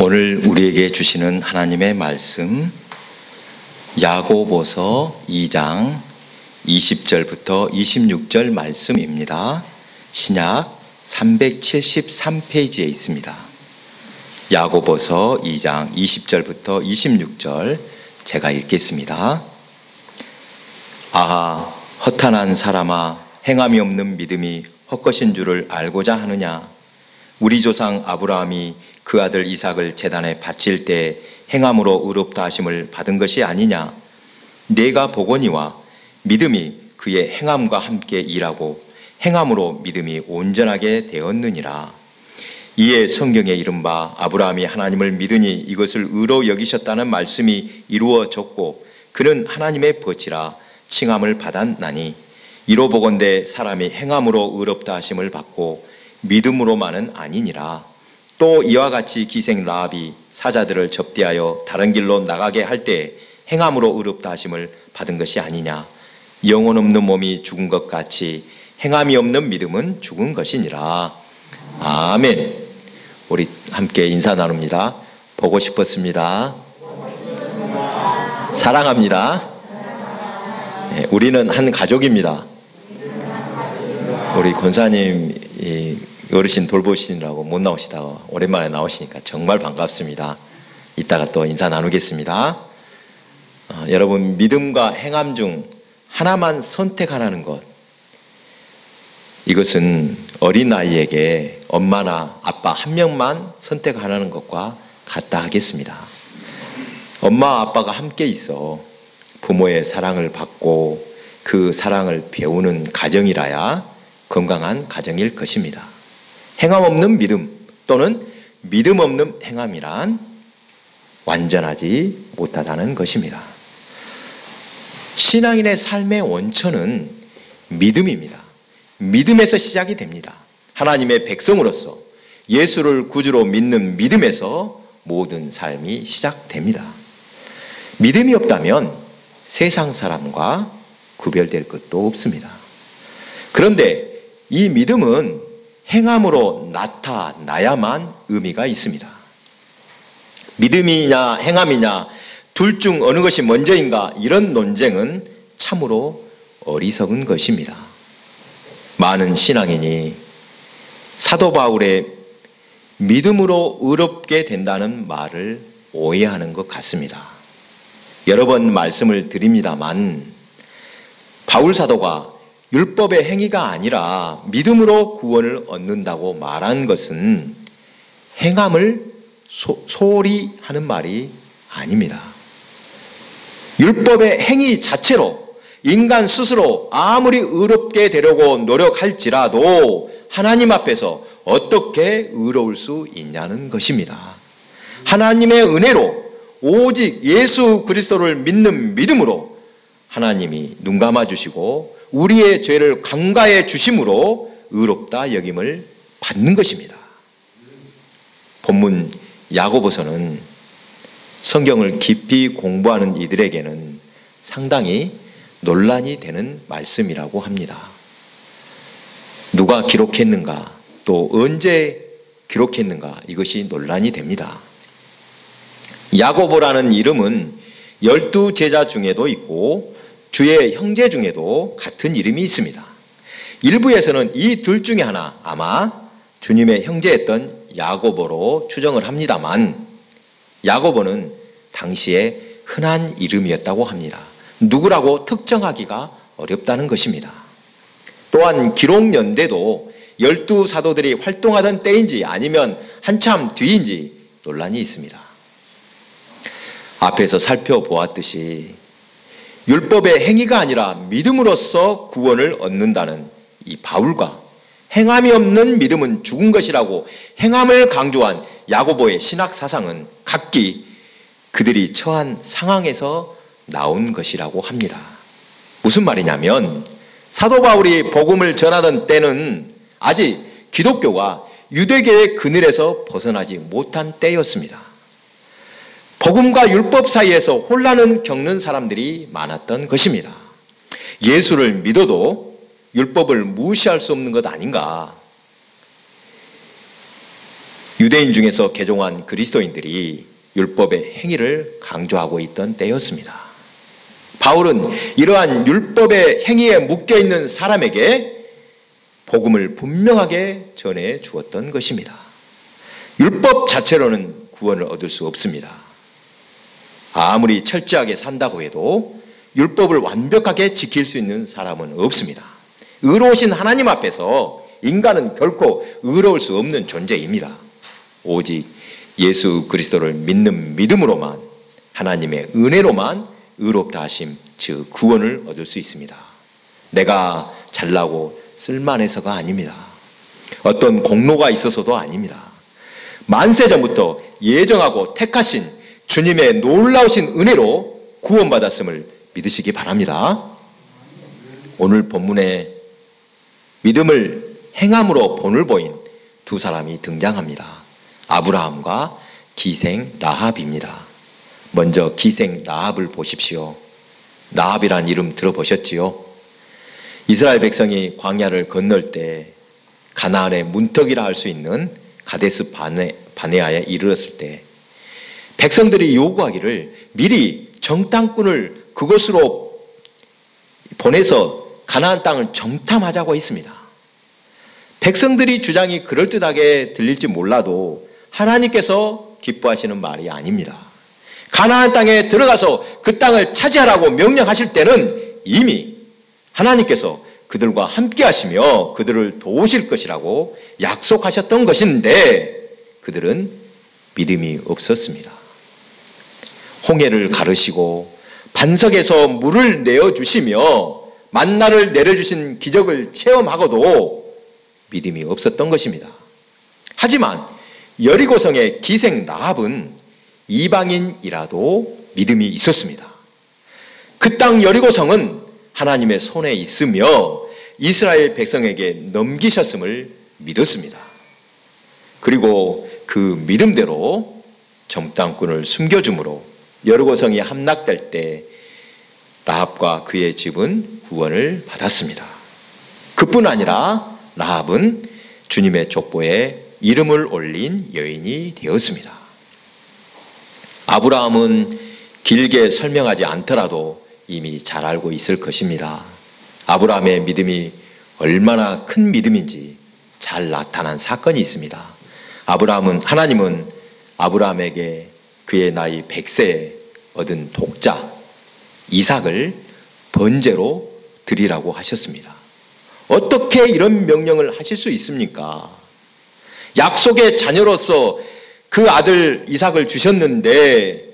오늘 우리에게 주시는 하나님의 말씀 야고보서 2장 20절부터 26절 말씀입니다. 신약 373페이지에 있습니다. 야고보서 2장 20절부터 26절 제가 읽겠습니다. 아하, 허탄한 사람아, 행함이 없는 믿음이 헛것인 줄을 알고자 하느냐? 우리 조상 아브라함이 그 아들 이삭을 제단에 바칠 때 행함으로 의롭다 하심을 받은 것이 아니냐? 내가 보거니와 믿음이 그의 행함과 함께 일하고 행함으로 믿음이 온전하게 되었느니라. 이에 성경에 이른바 아브라함이 하나님을 믿으니 이것을 의로 여기셨다는 말씀이 이루어졌고 그는 하나님의 벗이라 칭함을 받았나니, 이로 보건대 사람이 행함으로 의롭다 하심을 받고 믿음으로만은 아니니라. 또 이와 같이 기생 라합이 사자들을 접대하여 다른 길로 나가게 할 때 행함으로 의롭다 하심을 받은 것이 아니냐? 영혼 없는 몸이 죽은 것 같이 행함이 없는 믿음은 죽은 것이니라. 아멘. 우리 함께 인사 나눕니다. 보고 싶었습니다. 사랑합니다. 네, 우리는 한 가족입니다. 우리 권사님 어르신 돌보시느라고 못 나오시다가 오랜만에 나오시니까 정말 반갑습니다. 이따가 또 인사 나누겠습니다. 여러분, 믿음과 행함 중 하나만 선택하라는 것, 이것은 어린 아이에게 엄마나 아빠 한 명만 선택하라는 것과 같다 하겠습니다. 엄마 아빠가 함께 있어 부모의 사랑을 받고 그 사랑을 배우는 가정이라야 건강한 가정일 것입니다. 행함 없는 믿음 또는 믿음 없는 행함이란 완전하지 못하다는 것입니다. 신앙인의 삶의 원천은 믿음입니다. 믿음에서 시작이 됩니다. 하나님의 백성으로서 예수를 구주로 믿는 믿음에서 모든 삶이 시작됩니다. 믿음이 없다면 세상 사람과 구별될 것도 없습니다. 그런데 이 믿음은 행함으로 나타나야만 의미가 있습니다. 믿음이냐 행함이냐 둘 중 어느 것이 먼저인가, 이런 논쟁은 참으로 어리석은 것입니다. 많은 신앙인이 사도 바울의 믿음으로 의롭게 된다는 말을 오해하는 것 같습니다. 여러 번 말씀을 드립니다만 바울 사도가 율법의 행위가 아니라 믿음으로 구원을 얻는다고 말한 것은 행함을 소홀히 하는 말이 아닙니다. 율법의 행위 자체로 인간 스스로 아무리 의롭게 되려고 노력할지라도 하나님 앞에서 어떻게 의로울 수 있냐는 것입니다. 하나님의 은혜로 오직 예수 그리스도를 믿는 믿음으로 하나님이 눈 감아 주시고 우리의 죄를 강가해 주심으로 의롭다 여김을 받는 것입니다. 본문 야고보서는 성경을 깊이 공부하는 이들에게는 상당히 논란이 되는 말씀이라고 합니다. 누가 기록했는가, 또 언제 기록했는가, 이것이 논란이 됩니다. 야고보라는 이름은 12제자 중에도 있고 주의 형제 중에도 같은 이름이 있습니다. 일부에서는 이 둘 중에 하나, 아마 주님의 형제였던 야고보로 추정을 합니다만 야고보는 당시에 흔한 이름이었다고 합니다. 누구라고 특정하기가 어렵다는 것입니다. 또한 기록 연대도 12사도들이 활동하던 때인지 아니면 한참 뒤인지 논란이 있습니다. 앞에서 살펴보았듯이 율법의 행위가 아니라 믿음으로써 구원을 얻는다는 이 바울과 행함이 없는 믿음은 죽은 것이라고 행함을 강조한 야고보의 신학 사상은 각기 그들이 처한 상황에서 나온 것이라고 합니다. 무슨 말이냐면 사도 바울이 복음을 전하던 때는 아직 기독교가 유대교의 그늘에서 벗어나지 못한 때였습니다. 복음과 율법 사이에서 혼란을 겪는 사람들이 많았던 것입니다. 예수를 믿어도 율법을 무시할 수 없는 것 아닌가? 유대인 중에서 개종한 그리스도인들이 율법의 행위를 강조하고 있던 때였습니다. 바울은 이러한 율법의 행위에 묶여있는 사람에게 복음을 분명하게 전해 주었던 것입니다. 율법 자체로는 구원을 얻을 수 없습니다. 아무리 철저하게 산다고 해도 율법을 완벽하게 지킬 수 있는 사람은 없습니다. 의로우신 하나님 앞에서 인간은 결코 의로울 수 없는 존재입니다. 오직 예수 그리스도를 믿는 믿음으로만, 하나님의 은혜로만 의롭다 하심, 즉 구원을 얻을 수 있습니다. 내가 잘나고 쓸만해서가 아닙니다. 어떤 공로가 있어서도 아닙니다. 만세 전부터 예정하고 택하신 주님의 놀라우신 은혜로 구원받았음을 믿으시기 바랍니다. 오늘 본문에 믿음을 행함으로 본을 보인 두 사람이 등장합니다. 아브라함과 기생 라합입니다. 먼저 기생 라합을 보십시오. 라합이란 이름 들어보셨지요? 이스라엘 백성이 광야를 건널 때 가나안의 문턱이라 할 수 있는 가데스 바네아에 이르렀을 때 백성들이 요구하기를 미리 정탐꾼을 그곳으로 보내서 가나안 땅을 정탐하자고 했습니다. 백성들이 주장이 그럴듯하게 들릴지 몰라도 하나님께서 기뻐하시는 말이 아닙니다. 가나안 땅에 들어가서 그 땅을 차지하라고 명령하실 때는 이미 하나님께서 그들과 함께 하시며 그들을 도우실 것이라고 약속하셨던 것인데 그들은 믿음이 없었습니다. 홍해를 가르시고 반석에서 물을 내어주시며 만나를 내려주신 기적을 체험하고도 믿음이 없었던 것입니다. 하지만 여리고성의 기생 라합은 이방인이라도 믿음이 있었습니다. 그 땅 여리고성은 하나님의 손에 있으며 이스라엘 백성에게 넘기셨음을 믿었습니다. 그리고 그 믿음대로 정탐꾼을 숨겨줌으로 여리고성이 함락될 때 라합과 그의 집은 구원을 받았습니다. 그뿐 아니라 라합은 주님의 족보에 이름을 올린 여인이 되었습니다. 아브라함은 길게 설명하지 않더라도 이미 잘 알고 있을 것입니다. 아브라함의 믿음이 얼마나 큰 믿음인지 잘 나타난 사건이 있습니다. 하나님은 아브라함에게 그의 나이 100세에 얻은 독자 이삭을 번제로 드리라고 하셨습니다. 어떻게 이런 명령을 하실 수 있습니까? 약속의 자녀로서 그 아들 이삭을 주셨는데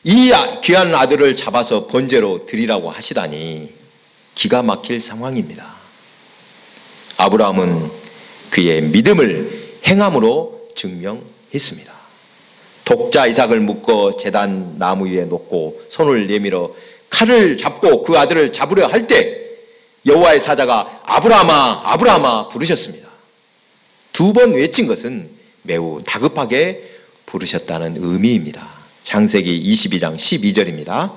이 귀한 아들을 잡아서 번제로 드리라고 하시다니 기가 막힐 상황입니다. 아브라함은 그의 믿음을 행함으로 증명했습니다. 독자 이삭을 묶어 제단 나무 위에 놓고 손을 내밀어 칼을 잡고 그 아들을 잡으려 할 때 여호와의 사자가 아브라함아 아브라함아 부르셨습니다. 2번 외친 것은 매우 다급하게 부르셨다는 의미입니다. 창세기 22장 12절입니다.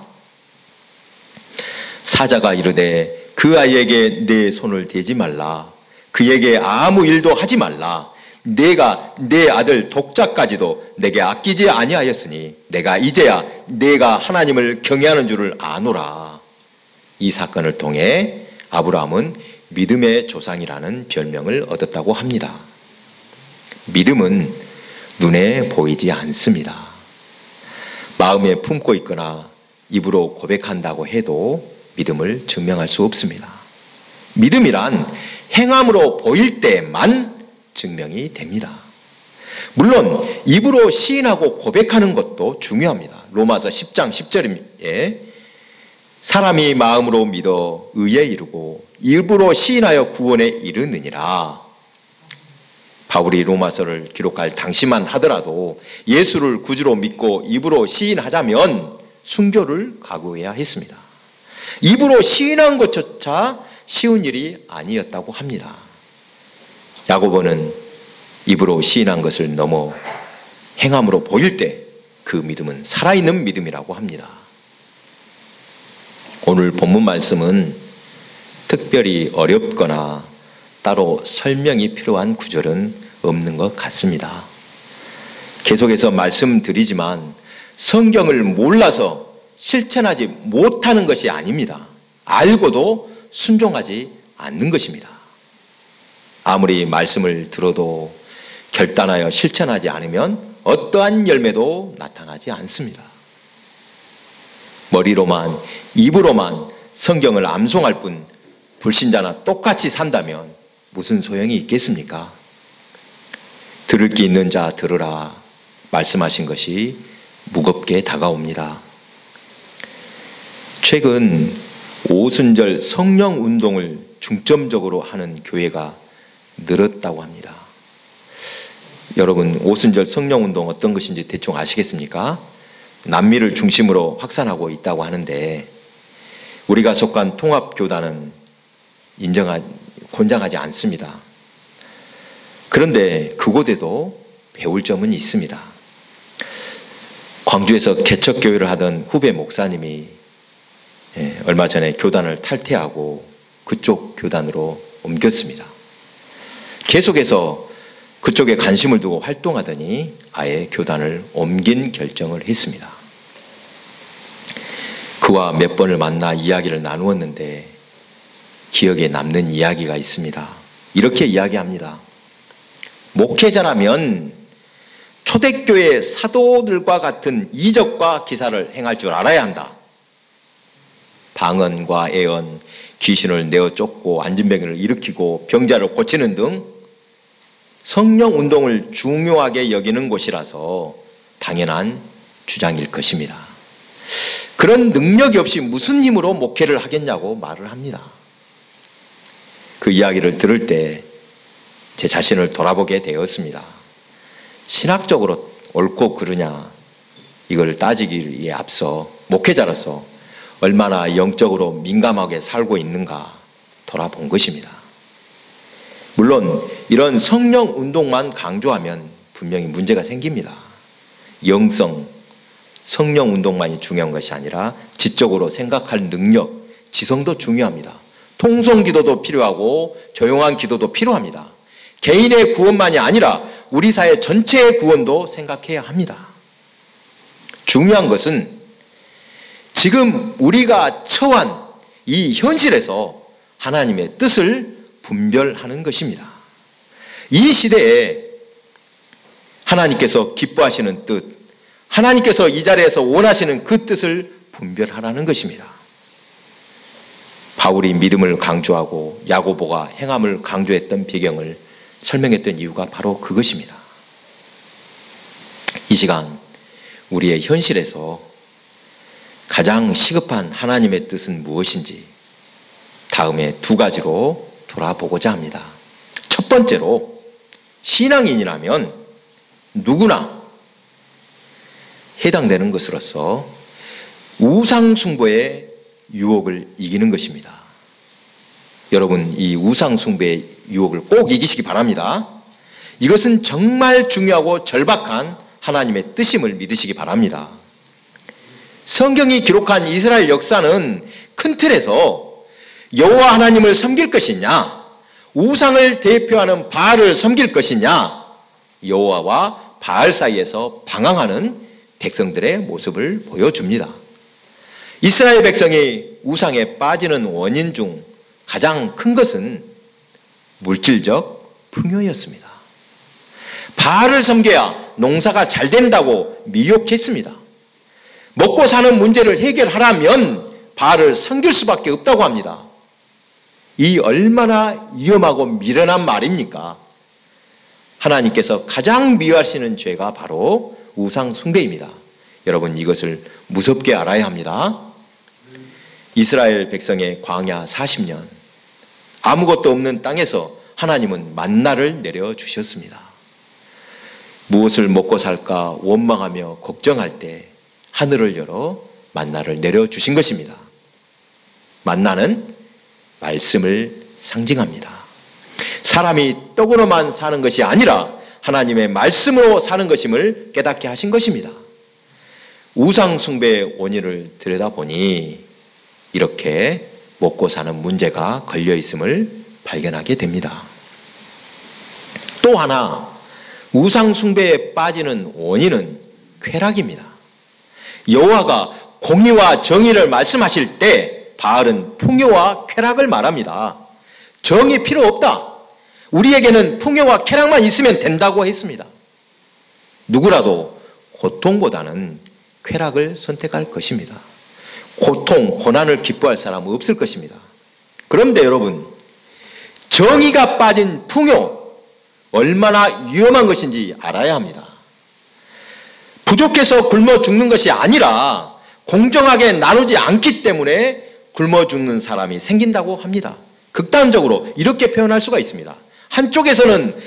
사자가 이르되 그 아이에게 내 손을 대지 말라. 그에게 아무 일도 하지 말라. 내가 내 아들 독자까지도 내게 아끼지 아니하였으니 내가 이제야 내가 하나님을 경외하는 줄을 아노라. 이 사건을 통해 아브라함은 믿음의 조상이라는 별명을 얻었다고 합니다. 믿음은 눈에 보이지 않습니다. 마음에 품고 있거나 입으로 고백한다고 해도 믿음을 증명할 수 없습니다. 믿음이란 행함으로 보일 때만 증명이 됩니다. 물론 입으로 시인하고 고백하는 것도 중요합니다. 로마서 10장 10절에 사람이 마음으로 믿어 의에 이르고 입으로 시인하여 구원에 이르느니라. 바울이 로마서를 기록할 당시만 하더라도 예수를 구주로 믿고 입으로 시인하자면 순교를 각오해야 했습니다. 입으로 시인한 것조차 쉬운 일이 아니었다고 합니다. 야고보는 입으로 시인한 것을 넘어 행함으로 보일 때 그 믿음은 살아있는 믿음이라고 합니다. 오늘 본문 말씀은 특별히 어렵거나 따로 설명이 필요한 구절은 없는 것 같습니다. 계속해서 말씀드리지만 성경을 몰라서 실천하지 못하는 것이 아닙니다. 알고도 순종하지 않는 것입니다. 아무리 말씀을 들어도 결단하여 실천하지 않으면 어떠한 열매도 나타나지 않습니다. 머리로만, 입으로만 성경을 암송할 뿐 불신자나 똑같이 산다면 무슨 소용이 있겠습니까? 들을 게 있는 자 들으라 말씀하신 것이 무겁게 다가옵니다. 최근 오순절 성령 운동을 중점적으로 하는 교회가 늘었다고 합니다. 여러분, 오순절 성령 운동 어떤 것인지 대충 아시겠습니까? 남미를 중심으로 확산하고 있다고 하는데 우리가 속한 통합교단은 권장하지 않습니다. 그런데 그곳에도 배울 점은 있습니다. 광주에서 개척교회를 하던 후배 목사님이 얼마 전에 교단을 탈퇴하고 그쪽 교단으로 옮겼습니다. 계속해서 그쪽에 관심을 두고 활동하더니 아예 교단을 옮긴 결정을 했습니다. 그와 몇 번을 만나 이야기를 나누었는데 기억에 남는 이야기가 있습니다. 이렇게 이야기합니다. 목회자라면 초대교회 사도들과 같은 이적과 기사를 행할 줄 알아야 한다. 방언과 애언, 귀신을 내어 쫓고 안진병을 일으키고 병자를 고치는 등 성령 운동을 중요하게 여기는 곳이라서 당연한 주장일 것입니다. 그런 능력이 없이 무슨 힘으로 목회를 하겠냐고 말을 합니다. 그 이야기를 들을 때 제 자신을 돌아보게 되었습니다. 신학적으로 옳고 그르냐 이걸 따지기에 앞서 목회자로서 얼마나 영적으로 민감하게 살고 있는가 돌아본 것입니다. 물론 이런 성령 운동만 강조하면 분명히 문제가 생깁니다. 영성, 성령 운동만이 중요한 것이 아니라 지적으로 생각할 능력, 지성도 중요합니다. 통성 기도도 필요하고 조용한 기도도 필요합니다. 개인의 구원만이 아니라 우리 사회 전체의 구원도 생각해야 합니다. 중요한 것은 지금 우리가 처한 이 현실에서 하나님의 뜻을 분별하는 것입니다. 이 시대에 하나님께서 기뻐하시는 뜻, 하나님께서 이 자리에서 원하시는 그 뜻을 분별하라는 것입니다. 바울이 믿음을 강조하고 야고보가 행함을 강조했던 배경을 설명했던 이유가 바로 그것입니다. 이 시간 우리의 현실에서 가장 시급한 하나님의 뜻은 무엇인지 다음에 두 가지로 돌아보고자 합니다. 첫 번째로 신앙인이라면 누구나 해당되는 것으로서 우상숭배의 유혹을 이기는 것입니다. 여러분, 이 우상숭배의 유혹을 꼭 이기시기 바랍니다. 이것은 정말 중요하고 절박한 하나님의 뜻임을 믿으시기 바랍니다. 성경이 기록한 이스라엘 역사는 큰 틀에서 여호와 하나님을 섬길 것이냐, 우상을 대표하는 바알을 섬길 것이냐, 여호와와 바알 사이에서 방황하는 백성들의 모습을 보여줍니다. 이스라엘 백성이 우상에 빠지는 원인 중 가장 큰 것은 물질적 풍요였습니다. 바알을 섬겨야 농사가 잘 된다고 미혹했습니다. 먹고 사는 문제를 해결하려면 바알을 섬길 수밖에 없다고 합니다. 이 얼마나 위험하고 미련한 말입니까? 하나님께서 가장 미워하시는 죄가 바로 우상 숭배입니다. 여러분, 이것을 무섭게 알아야 합니다. 이스라엘 백성의 광야 40년 아무것도 없는 땅에서 하나님은 만나를 내려주셨습니다. 무엇을 먹고 살까 원망하며 걱정할 때 하늘을 열어 만나를 내려주신 것입니다. 만나는 말씀을 상징합니다. 사람이 떡으로만 사는 것이 아니라 하나님의 말씀으로 사는 것임을 깨닫게 하신 것입니다. 우상 숭배의 원인을 들여다보니 이렇게 먹고 사는 문제가 걸려 있음을 발견하게 됩니다. 또 하나, 우상 숭배에 빠지는 원인은 쾌락입니다. 여호와가 공의와 정의를 말씀하실 때 바알은 풍요와 쾌락을 말합니다. 정의 필요 없다. 우리에게는 풍요와 쾌락만 있으면 된다고 했습니다. 누구라도 고통보다는 쾌락을 선택할 것입니다. 고통, 고난을 기뻐할 사람은 없을 것입니다. 그런데 여러분, 정의가 빠진 풍요, 얼마나 위험한 것인지 알아야 합니다. 부족해서 굶어 죽는 것이 아니라 공정하게 나누지 않기 때문에 굶어 죽는 사람이 생긴다고 합니다. 극단적으로 이렇게 표현할 수가 있습니다. 한쪽에서는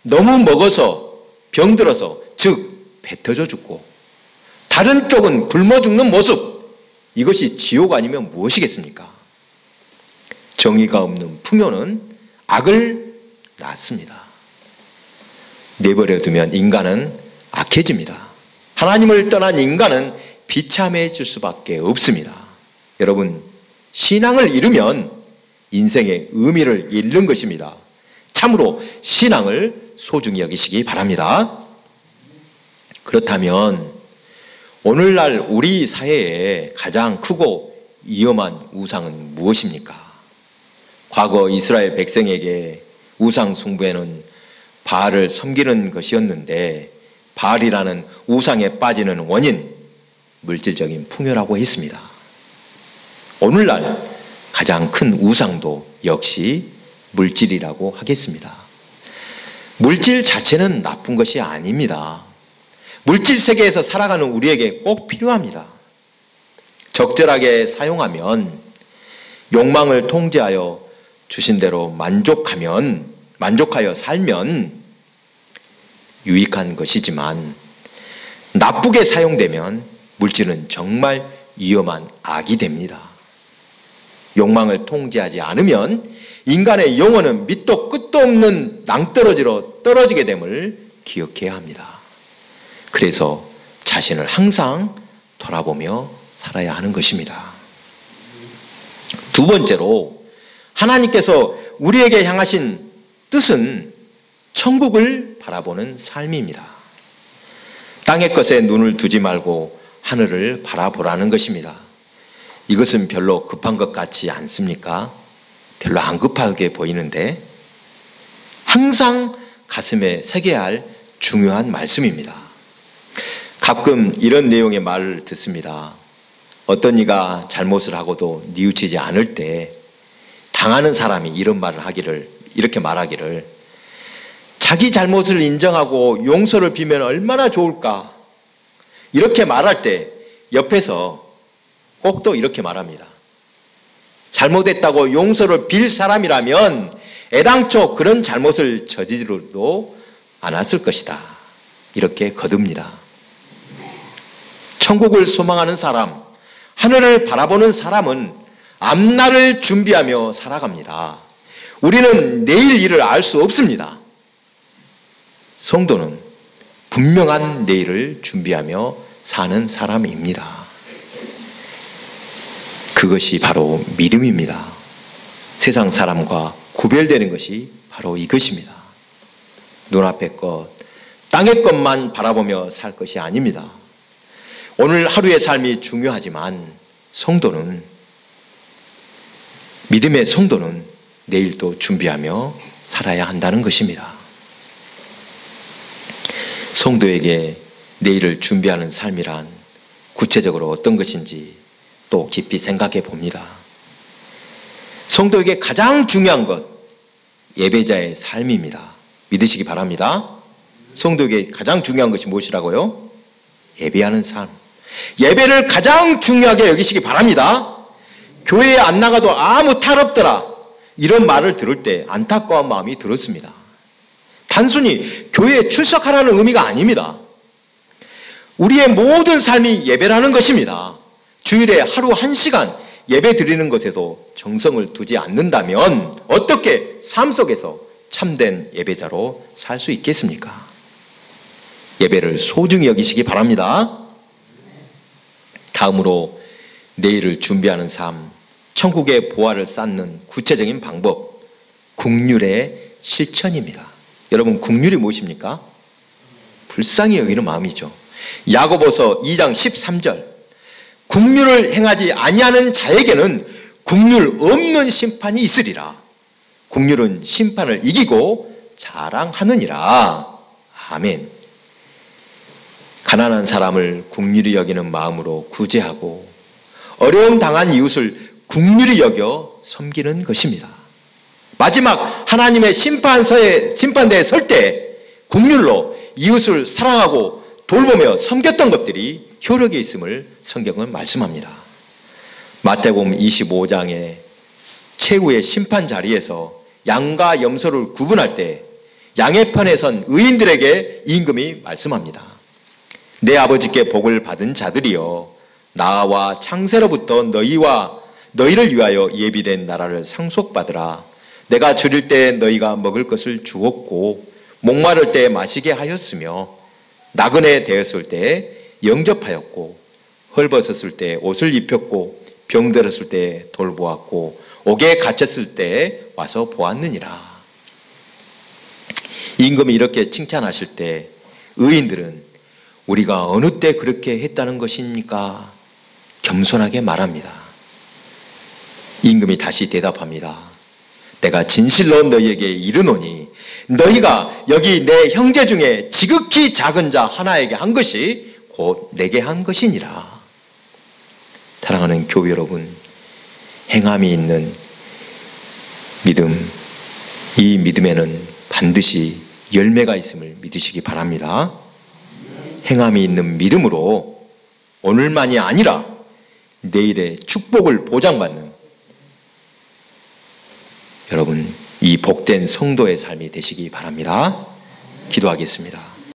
너무 먹어서 병들어서, 즉 뱉어져 죽고, 다른 쪽은 굶어 죽는 모습, 이것이 지옥 아니면 무엇이겠습니까? 정의가 없는 풍요는 악을 낳습니다. 내버려 두면 인간은 악해집니다. 하나님을 떠난 인간은 비참해질 수밖에 없습니다. 여러분, 신앙을 잃으면 인생의 의미를 잃는 것입니다. 참으로 신앙을 소중히 여기시기 바랍니다. 그렇다면 오늘날 우리 사회에 가장 크고 위험한 우상은 무엇입니까? 과거 이스라엘 백성에게 우상 숭배는 바알을 섬기는 것이었는데, 바알이라는 우상에 빠지는 원인, 물질적인 풍요라고 했습니다. 오늘날 가장 큰 우상도 역시 물질이라고 하겠습니다. 물질 자체는 나쁜 것이 아닙니다. 물질 세계에서 살아가는 우리에게 꼭 필요합니다. 적절하게 사용하면, 욕망을 통제하여 주신 대로 만족하여 살면 유익한 것이지만, 나쁘게 사용되면 물질은 정말 위험한 악이 됩니다. 욕망을 통제하지 않으면 인간의 영혼은 밑도 끝도 없는 낭떠러지로 떨어지게 됨을 기억해야 합니다. 그래서 자신을 항상 돌아보며 살아야 하는 것입니다. 두 번째로, 하나님께서 우리에게 향하신 뜻은 천국을 바라보는 삶입니다. 땅의 것에 눈을 두지 말고 하늘을 바라보라는 것입니다. 이것은 별로 급한 것 같지 않습니까? 별로 안 급하게 보이는데 항상 가슴에 새겨야 할 중요한 말씀입니다. 가끔 이런 내용의 말을 듣습니다. 어떤 이가 잘못을 하고도 뉘우치지 않을 때 당하는 사람이 이렇게 말하기를, 자기 잘못을 인정하고 용서를 비면 얼마나 좋을까? 이렇게 말할 때 옆에서 꼭 또 이렇게 말합니다. 잘못했다고 용서를 빌 사람이라면 애당초 그런 잘못을 저지르도 않았을 것이다. 이렇게 거둡니다. 천국을 소망하는 사람, 하늘을 바라보는 사람은 앞날을 준비하며 살아갑니다. 우리는 내일 일을 알 수 없습니다. 성도는 분명한 내일을 준비하며 사는 사람입니다. 그것이 바로 믿음입니다. 세상 사람과 구별되는 것이 바로 이것입니다. 눈앞의 것, 땅의 것만 바라보며 살 것이 아닙니다. 오늘 하루의 삶이 중요하지만 믿음의 성도는 내일도 준비하며 살아야 한다는 것입니다. 성도에게 내일을 준비하는 삶이란 구체적으로 어떤 것인지 또 깊이 생각해 봅니다. 성도에게 가장 중요한 것, 예배자의 삶입니다. 믿으시기 바랍니다. 성도에게 가장 중요한 것이 무엇이라고요? 예배하는 삶. 예배를 가장 중요하게 여기시기 바랍니다. 교회에 안 나가도 아무 탈 없더라, 이런 말을 들을 때 안타까운 마음이 들었습니다. 단순히 교회에 출석하라는 의미가 아닙니다. 우리의 모든 삶이 예배라는 것입니다. 주일에 하루 1시간 예배 드리는 것에도 정성을 두지 않는다면 어떻게 삶 속에서 참된 예배자로 살 수 있겠습니까? 예배를 소중히 여기시기 바랍니다. 다음으로 내일을 준비하는 삶, 천국의 보화를 쌓는 구체적인 방법, 국률의 실천입니다. 여러분, 국률이 무엇입니까? 불쌍히 여기는 마음이죠. 야고보서 2장 13절 긍휼을 행하지 아니하는 자에게는 긍휼 없는 심판이 있으리라. 긍휼은 심판을 이기고 자랑하느니라. 아멘. 가난한 사람을 긍휼히 여기는 마음으로 구제하고 어려움 당한 이웃을 긍휼히 여겨 섬기는 것입니다. 마지막 하나님의 심판대에 설 때 긍휼로 이웃을 사랑하고 돌보며 섬겼던 것들이 효력이 있음을 성경은 말씀합니다. 마태복음 25장의 최후의 심판 자리에서 양과 염소를 구분할 때 양의 편에 선 의인들에게 임금이 말씀합니다. 내 아버지께 복을 받은 자들이여 나와 창세로부터 너희를 위하여 예비된 나라를 상속받으라. 내가 줄일 때 너희가 먹을 것을 주었고 목마를 때 마시게 하였으며 나그네 되었을 때 영접하였고 헐벗었을 때 옷을 입혔고 병들었을 때 돌보았고 옥에 갇혔을 때 와서 보았느니라. 임금이 이렇게 칭찬하실 때 의인들은 우리가 어느 때 그렇게 했다는 것입니까? 겸손하게 말합니다. 임금이 다시 대답합니다. 내가 진실로 너희에게 이르노니 너희가 여기 내 형제 중에 지극히 작은 자 하나에게 한 것이 곧 내게 한 것이니라. 사랑하는 교회 여러분, 행함이 있는 믿음, 이 믿음에는 반드시 열매가 있음을 믿으시기 바랍니다. 행함이 있는 믿음으로 오늘만이 아니라 내일의 축복을 보장받는 여러분, 이 복된 성도의 삶이 되시기 바랍니다. 기도하겠습니다.